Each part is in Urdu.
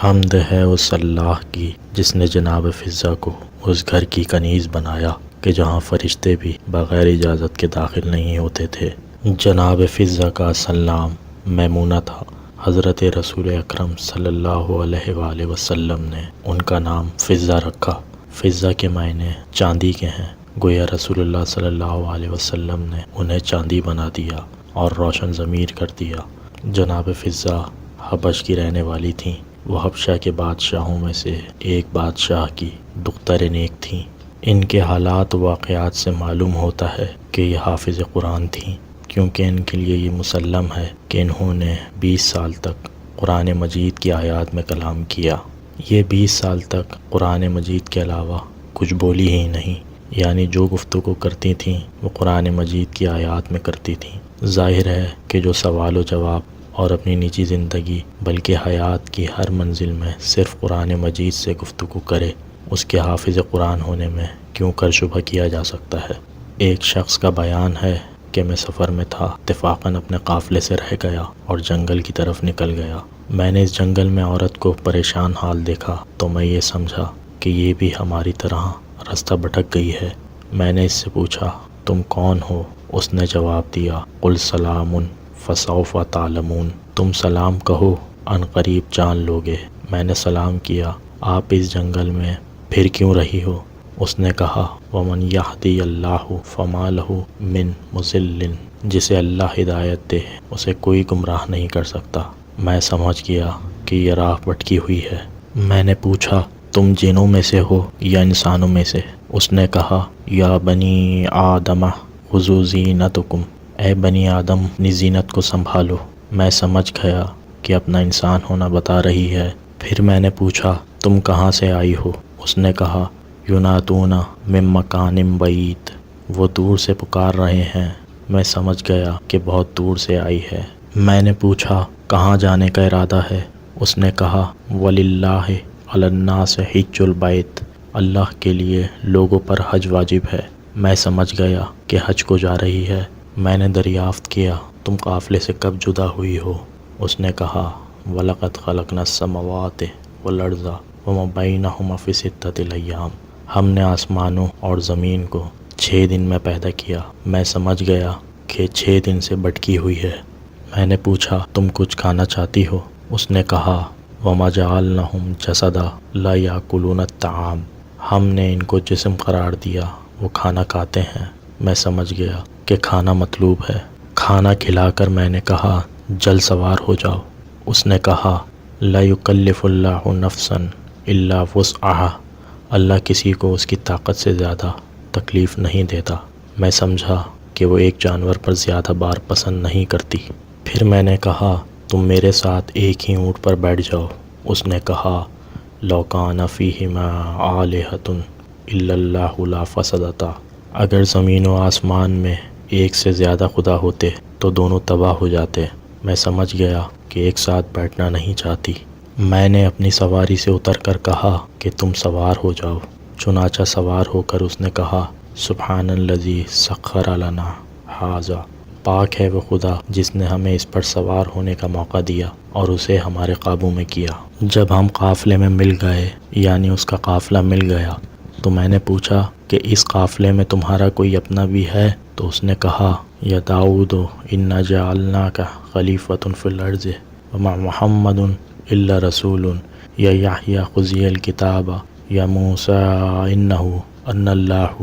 حمد ہے اس اللہ کی جس نے جناب فضہ کو اس گھر کی کنیز بنایا کہ جہاں فرشتے بھی بغیر اجازت کے داخل نہیں ہوتے تھے۔ جناب فضہ کا اصل نام میمونہ تھا۔ حضرت رسول اکرم صلی اللہ علیہ وآلہ وسلم نے ان کا نام فضہ رکھا۔ فضہ کے معنی چاندی کے ہیں، گویا رسول اللہ صلی اللہ علیہ وسلم نے انہیں چاندی بنا دیا اور روشن ضمیر کر دیا۔ جناب فضہ حبش کی رہنے والی تھیں۔ وہ حبشہ کے بادشاہوں میں سے ایک بادشاہ کی دختر نیک تھیں۔ ان کے حالات و واقعات سے معلوم ہوتا ہے کہ یہ حافظ قرآن تھیں، کیونکہ ان کے لیے یہ مسلم ہے کہ انہوں نے 20 سال تک قرآن مجید کی آیات میں کلام کیا۔ یہ 20 سال تک قرآن مجید کے علاوہ کچھ بولی ہی نہیں، یعنی جو گفتگو کرتی تھیں وہ قرآن مجید کی آیات میں کرتی تھیں۔ ظاہر ہے کہ جو سوال و جواب اور اپنی نجی زندگی بلکہ حیات کی ہر منزل میں صرف قرآن مجید سے گفتگو کرے، اس کے حافظ قرآن ہونے میں کیوں کر شبہ کیا جا سکتا ہے۔ ایک شخص کا بیان ہے کہ میں سفر میں تھا، اتفاقاً اپنے قافلے سے رہ گیا اور جنگل کی طرف نکل گیا۔ میں نے اس جنگل میں عورت کو پریشان حال دیکھا تو میں یہ سمجھا کہ یہ بھی ہماری طرح راستہ بھٹک گئی ہے۔ میں نے اس سے پوچھا، تم کون ہو؟ اس نے جواب دیا، قل سلام فسوف تعلمون، تم سلام کہو، ان قریب جان لوگے۔ میں نے سلام کیا، آپ اس جنگل میں پھر کیوں رہی ہو؟ اس نے کہا، ومن یہدی اللہ فما لہ من مضل، جسے اللہ ہدایت دے اسے کوئی گمراہ نہیں کر سکتا۔ میں سمجھ گیا کہ یہ راہ بھٹکی ہوئی ہے۔ میں نے پوچھا، تم جنوں میں سے ہو یا انسانوں میں سے؟ اس نے کہا، یا بنی آدم خذوا زینتکم، اے بنی آدم اپنی زینت کو سنبھالو۔ میں سمجھ گیا کہ اپنا انسان ہونا بتا رہی ہے۔ پھر میں نے پوچھا، تم کہاں سے آئی ہو؟ اس نے کہا، ینادون من مکان بعید، وہ دور سے پکار رہے ہیں۔ میں سمجھ گیا کہ بہت دور سے آئی ہے۔ میں نے پوچھا، کہاں جانے کا ارادہ ہے؟ اس نے کہا، وَلِلَّهِ عَلَى النَّاسِ حِجُّ الْبَيْتِ، اللہ کے لیے لوگوں پر حج واجب ہے۔ میں سمجھ گیا کہ حج کو جا رہی ہے۔ میں نے دریافت کیا، تم قافلے سے کب جدا ہوئی ہو؟ اس نے کہا، وَلَقَدْ خَلَقْنَا السَّمَاوَاتِ وَالْأَرْضَ وَمَا بَيْنَهُمَا فِي سِتَّةِ أَيَّامٍ، ہم نے آسمانوں اور زمین کو 6 دن میں پیدا کیا۔ میں سمجھ گیا کہ 6 دن سے بھٹکی ہوئی ہے۔ میں نے پوچھا، تم کچھ کھانا چاہتی ہو؟ اس نے کہا، وَمَا جَعَلْنَاهُمْ جَسَدًا لَا يَأْكُلُونَ الطَّعَامَ، ہم نے ان کو جسم قرار دیا، وہ کھانا کھاتے ہیں۔ میں سمجھ گیا کہ کھانا مطلوب ہے۔ کھانا کھلا کر میں نے کہا، جل سوار ہو جاؤ۔ اس نے کہا، لا یکلف اللہ نفسا الا وسعها، اللہ کسی کو اس کی طاقت سے زیادہ تکلیف نہیں دیتا۔ میں سمجھا کہ وہ ایک جانور پر زیادہ بار پسند نہیں کرتی۔ پھر میں نے کہا، تم میرے ساتھ ایک ہی اونٹ پر بیٹھ جاؤ۔ اس نے کہا، لو کان فیہما آلہۃ الا اللہ لفسدتا، اگر زمین و آسمان میں ایک سے زیادہ خدا ہوتے تو دونوں تباہ ہو جاتے۔ میں سمجھ گیا کہ ایک ساتھ بیٹھنا نہیں چاہتی۔ میں نے اپنی سواری سے اتر کر کہا کہ تم سوار ہو جاؤ۔ چنانچہ سوار ہو کر اس نے کہا، سبحان الذی سخر لنا ھذا، پاک ہے وہ خدا جس نے ہمیں اس پر سوار ہونے کا موقع دیا اور اسے ہمارے قابو میں کیا۔ جب ہم قافلے میں مل گئے، یعنی اس کا قافلہ مل گیا، تو میں نے پوچھا کہ اس قافلے میں تمہارا کوئی اپنا بھی ہے؟ تو اس نے کہا، یا داؤد انا جعلناک خلیفۃ فی الارض وما محمد الا رسول یا یحییٰ خذ الکتاب یا موسیٰ ان اللہ۔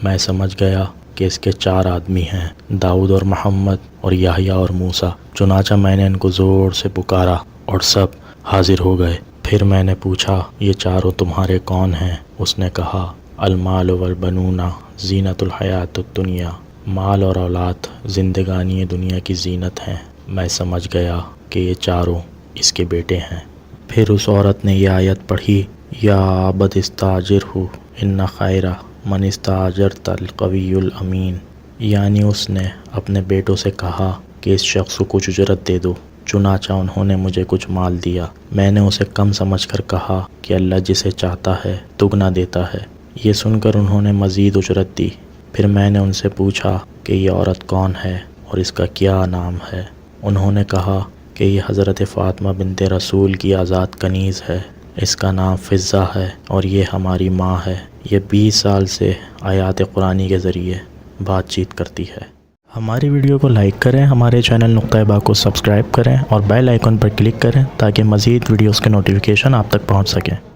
میں سمجھ گیا کہ اس کے 4 آدمی ہیں، داؤد اور محمد اور یحییٰ اور موسیٰ۔ چنانچہ میں نے ان کو زور سے پکارا اور سب حاضر ہو گئے۔ پھر میں نے پوچھا، یہ چاروں تمہارے کون ہیں؟ اس نے کہا، المال والبنون زینت الحیات الدنیا، مال اور اولاد زندگانی دنیا کی زینت ہیں۔ میں سمجھ گیا کہ یہ چاروں اس کے بیٹے ہیں۔ پھر اس عورت نے یہ آیت پڑھی، یا عبد استاجرہ ان خیر من استاجرت القوی الامین، یعنی اس نے اپنے بیٹوں سے کہا کہ اس شخص کو کچھ اجرت دے دو۔ چنانچہ انہوں نے مجھے کچھ مال دیا۔ میں نے اسے کم سمجھ کر کہا کہ اللہ جسے چاہتا ہے دگنا دیتا ہے۔ یہ سن کر انہوں نے مزید اجرت دی۔ پھر میں نے ان سے پوچھا کہ یہ عورت کون ہے اور اس کا کیا نام ہے؟ انہوں نے کہا کہ کہ یہ حضرت فاطمہ بنت رسول کی آزاد کنیز ہے، اس کا نام فضہ ہے اور یہ ہماری ماں ہے۔ یہ 20 سال سے آیات قرآنی کے ذریعے بات چیت کرتی ہے۔ ہماری ویڈیو کو لائک کریں، ہمارے چینل نقطہ با کو سبسکرائب کریں اور بیل آئیکن پر کلک کریں تاکہ مزید ویڈیوز کے نوٹیفیکیشن آپ تک پہنچ سکیں۔